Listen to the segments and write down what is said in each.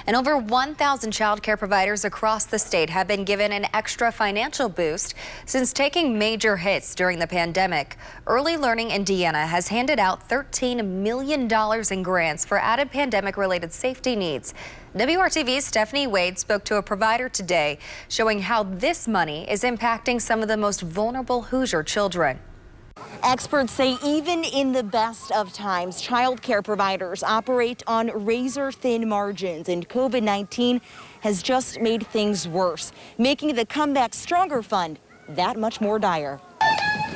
And over 1,000 child care providers across the state have been given an extra financial boost since taking major hits during the pandemic. Early Learning Indiana has handed out $13 million in grants for added pandemic-related safety needs. WRTV's Stephanie Wade spoke to a provider today, showing how this money is impacting some of the most vulnerable Hoosier children. Experts say even in the best of times, child care providers operate on razor-thin margins, and COVID-19 has just made things worse, making the Comeback Stronger Fund that much more dire.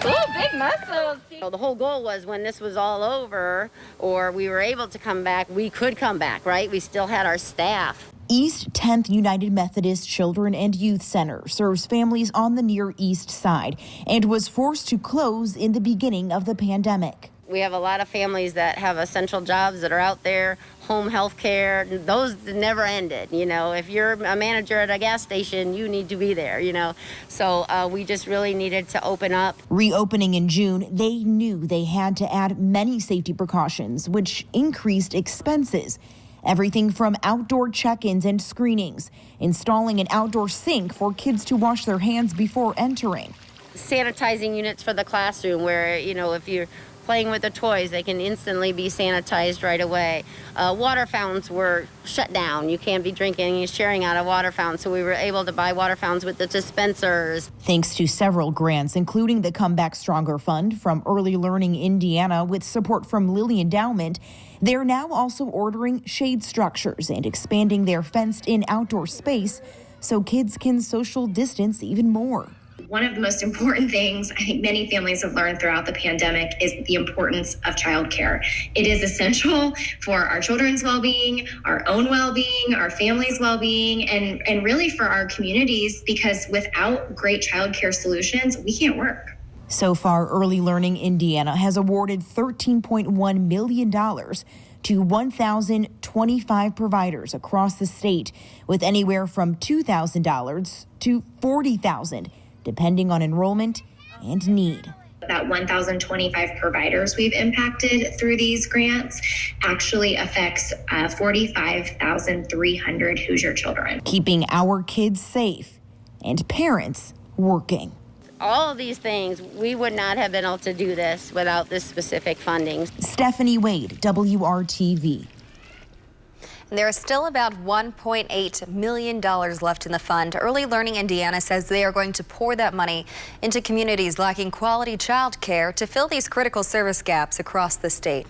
Ooh, big muscles. The whole goal was when this was all over or we were able to come back, we could come back, right? We still had our staff. East 10th United Methodist Children and Youth Center serves families on the Near East Side and was forced to close in the beginning of the pandemic. We have a lot of families that have essential jobs that are out there, home health care. Those never ended. You know, if you're a manager at a gas station, you need to be there, you know. So we just really needed to open up. Reopening in June, they knew they had to add many safety precautions, which increased expenses. Everything from outdoor check-ins and screenings, installing an outdoor sink for kids to wash their hands before entering. Sanitizing units for the classroom where, you know, if you're playing with the toys, they can instantly be sanitized right away. Water fountains were shut down. You can't be drinking and sharing out of water fountains, so we were able to buy water fountains with the dispensers. Thanks to several grants, including the Comeback Stronger Fund from Early Learning Indiana with support from Lilly Endowment, they're now also ordering shade structures and expanding their fenced-in outdoor space so kids can social distance even more. One of the most important things I think many families have learned throughout the pandemic is the importance of childcare. It is essential for our children's well-being, our own well-being, our family's well-being, and really for our communities, because without great childcare solutions, we can't work. So far, Early Learning Indiana has awarded $13.1 million to 1,025 providers across the state, with anywhere from $2,000 to $40,000. Depending on enrollment and need. That 1,025 providers we've impacted through these grants actually affects 45,300 Hoosier children. Keeping our kids safe and parents working. All of these things, we would not have been able to do this without this specific funding. Stephanie Wade, WRTV. There is still about $1.8 million left in the fund. Early Learning Indiana says they are going to pour that money into communities lacking quality child care to fill these critical service gaps across the state.